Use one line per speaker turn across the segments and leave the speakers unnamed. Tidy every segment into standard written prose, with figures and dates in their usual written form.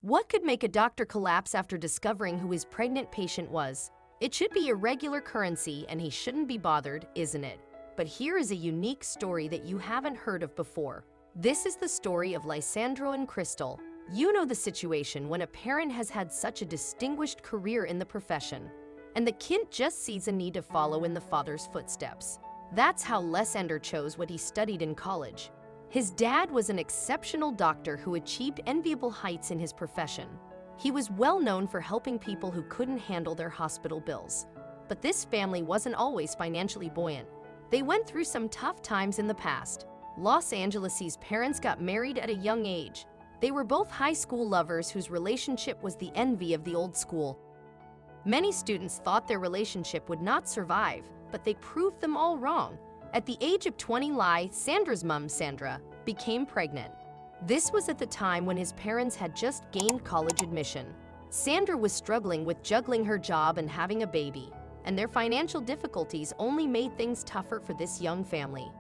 What could make a doctor collapse after discovering who his pregnant patient was? It should be a regular currency and he shouldn't be bothered, isn't it? But here is a unique story that you haven't heard of before. This is the story of Lysandro and Crystal. You know the situation when a parent has had such a distinguished career in the profession, and the kid just sees a need to follow in the father's footsteps. That's how Lysandro chose what he studied in college. His dad was an exceptional doctor who achieved enviable heights in his profession. He was well known for helping people who couldn't handle their hospital bills. But this family wasn't always financially buoyant. They went through some tough times in the past. Los Angeles's parents got married at a young age. They were both high school lovers whose relationship was the envy of the old school. Many students thought their relationship would not survive, but they proved them all wrong. At the age of 20, Lysandra's mom, Sandra, became pregnant. This was at the time when his parents had just gained college admission. Sandra was struggling with juggling her job and having a baby, and their financial difficulties only made things tougher for this young family.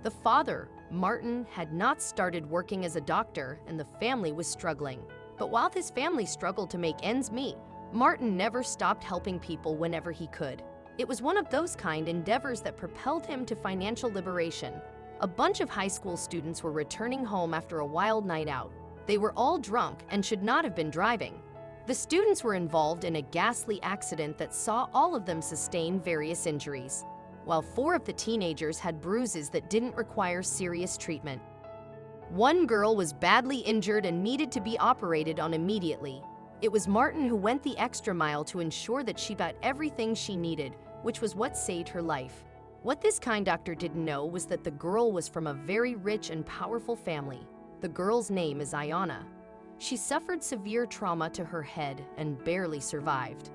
The father, Martin, had not started working as a doctor, and the family was struggling. But while this family struggled to make ends meet, Martin never stopped helping people whenever he could. It was one of those kind endeavors that propelled him to financial liberation. A bunch of high school students were returning home after a wild night out. They were all drunk and should not have been driving. The students were involved in a ghastly accident that saw all of them sustain various injuries, while 4 of the teenagers had bruises that didn't require serious treatment. One girl was badly injured and needed to be operated on immediately. It was Martin who went the extra mile to ensure that she got everything she needed, which was what saved her life. What this kind doctor didn't know was that the girl was from a very rich and powerful family. The girl's name is Ayana. She suffered severe trauma to her head and barely survived.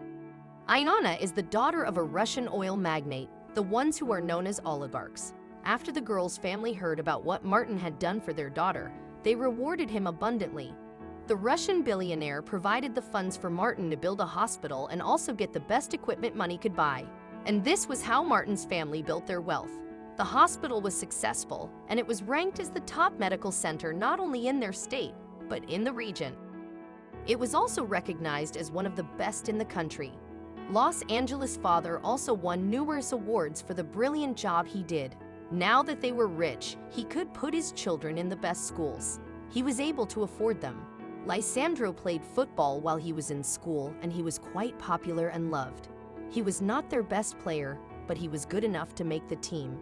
Ayana is the daughter of a Russian oil magnate, the ones who are known as oligarchs. After the girl's family heard about what Martin had done for their daughter, they rewarded him abundantly. The Russian billionaire provided the funds for Martin to build a hospital and also get the best equipment money could buy. And this was how Martin's family built their wealth. The hospital was successful, and it was ranked as the top medical center not only in their state, but in the region. It was also recognized as one of the best in the country. Los Angeles' father also won numerous awards for the brilliant job he did. Now that they were rich, he could put his children in the best schools. He was able to afford them. Lysandro played football while he was in school, and he was quite popular and loved. He was not their best player, but he was good enough to make the team.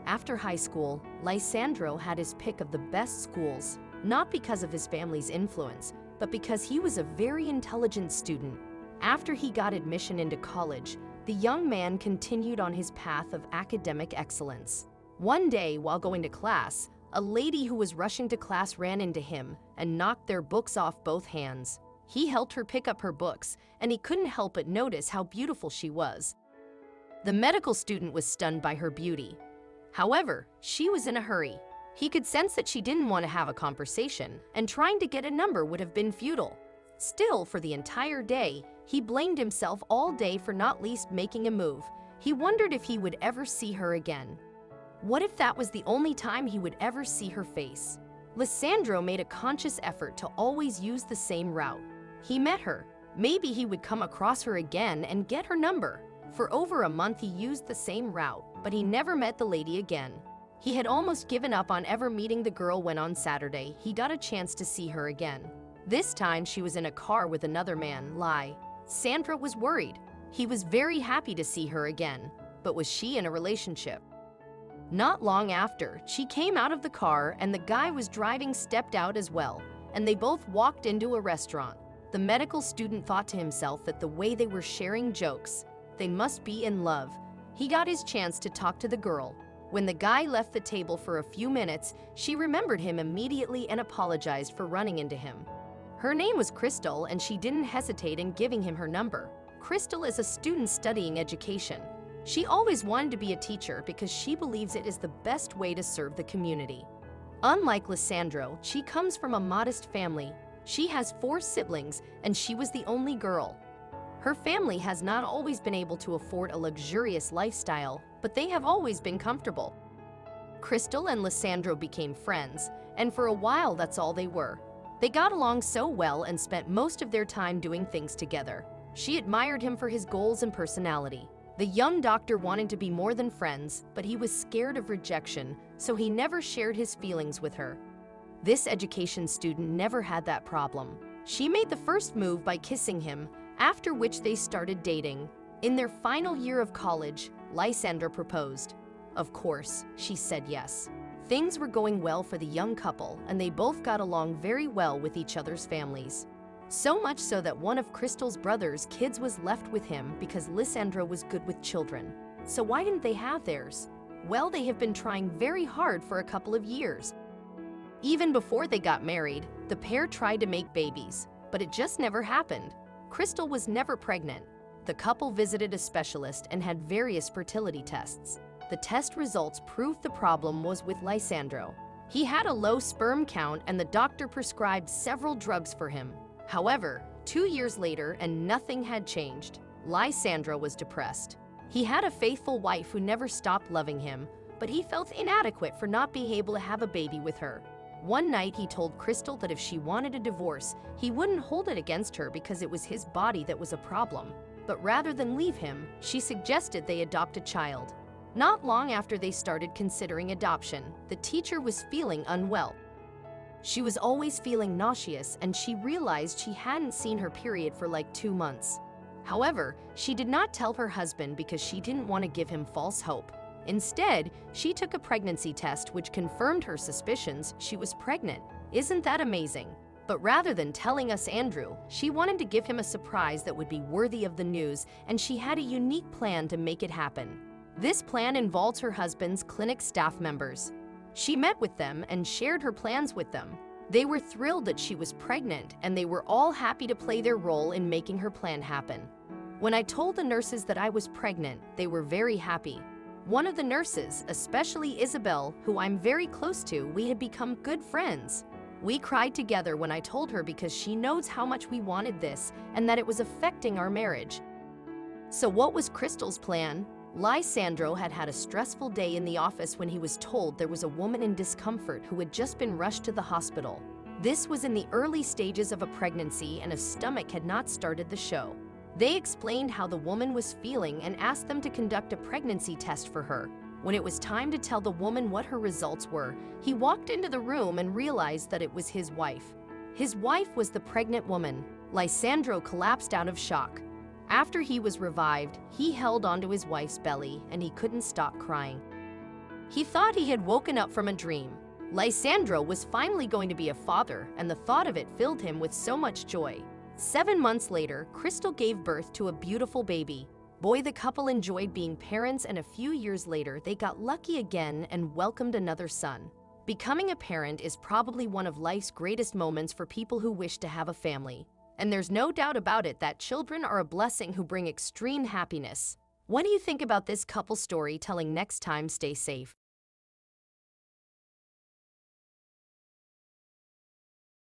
After high school, Lysandro had his pick of the best schools, not because of his family's influence, but because he was a very intelligent student. After he got admission into college, the young man continued on his path of academic excellence. One day, while going to class, a lady who was rushing to class ran into him and knocked their books off both hands. He helped her pick up her books, and he couldn't help but notice how beautiful she was. The medical student was stunned by her beauty. However, she was in a hurry. He could sense that she didn't want to have a conversation, and trying to get a number would have been futile. Still, for the entire day, he blamed himself all day for not least making a move. He wondered if he would ever see her again. What if that was the only time he would ever see her face? Lysandro made a conscious effort to always use the same route. He met her. Maybe he would come across her again and get her number. For over a month he used the same route, but he never met the lady again. He had almost given up on ever meeting the girl when on Saturday he got a chance to see her again. This time she was in a car with another man, Sandra was worried. He was very happy to see her again, but was she in a relationship? Not long after, she came out of the car and the guy was driving stepped out as well, and they both walked into a restaurant. The medical student thought to himself that the way they were sharing jokes, they must be in love. He got his chance to talk to the girl. When the guy left the table for a few minutes, she remembered him immediately and apologized for running into him. Her name was Crystal, and she didn't hesitate in giving him her number. Crystal is a student studying education. She always wanted to be a teacher because she believes it is the best way to serve the community. Unlike Lysandro, she comes from a modest family. She has 4 siblings, and she was the only girl. Her family has not always been able to afford a luxurious lifestyle, but they have always been comfortable. Crystal and Lysandro became friends, and for a while that's all they were. They got along so well and spent most of their time doing things together. She admired him for his goals and personality. The young doctor wanted to be more than friends, but he was scared of rejection, so he never shared his feelings with her. This education student never had that problem. She made the first move by kissing him, after which they started dating. In their final year of college, Lysandra proposed. Of course, she said yes. Things were going well for the young couple, and they both got along very well with each other's families. So much so that one of Crystal's brother's kids was left with him because Lysandra was good with children. So why didn't they have theirs? Well, they have been trying very hard for a couple of years. Even before they got married, the pair tried to make babies, but it just never happened. Crystal was never pregnant. The couple visited a specialist and had various fertility tests. The test results proved the problem was with Lysandro. He had a low sperm count and the doctor prescribed several drugs for him. However, 2 years later and nothing had changed. Lysandro was depressed. He had a faithful wife who never stopped loving him, but he felt inadequate for not being able to have a baby with her. One night he told Crystal that if she wanted a divorce, he wouldn't hold it against her because it was his body that was a problem. But rather than leave him, she suggested they adopt a child. Not long after they started considering adoption, the teacher was feeling unwell. She was always feeling nauseous and she realized she hadn't seen her period for like 2 months. However, she did not tell her husband because she didn't want to give him false hope. Instead, she took a pregnancy test which confirmed her suspicions she was pregnant. Isn't that amazing? But rather than telling us Andrew, she wanted to give him a surprise that would be worthy of the news, and she had a unique plan to make it happen. This plan involves her husband's clinic staff members. She met with them and shared her plans with them. They were thrilled that she was pregnant, and they were all happy to play their role in making her plan happen. When I told the nurses that I was pregnant, they were very happy. One of the nurses, especially Isabel, who I'm very close to, we had become good friends. We cried together when I told her because she knows how much we wanted this and that it was affecting our marriage. So what was Crystal's plan? Lysandro had had a stressful day in the office when he was told there was a woman in discomfort who had just been rushed to the hospital. This was in the early stages of a pregnancy and a stomach had not started the show. They explained how the woman was feeling and asked them to conduct a pregnancy test for her. When it was time to tell the woman what her results were, he walked into the room and realized that it was his wife. His wife was the pregnant woman. Lysandro collapsed out of shock. After he was revived, he held onto his wife's belly and he couldn't stop crying. He thought he had woken up from a dream. Lysandro was finally going to be a father, and the thought of it filled him with so much joy. 7 months later, Crystal gave birth to a beautiful baby. The couple enjoyed being parents, and a few years later, they got lucky again and welcomed another son. Becoming a parent is probably one of life's greatest moments for people who wish to have a family. And there's no doubt about it that children are a blessing who bring extreme happiness. What do you think about this couple story telling next time? Stay safe.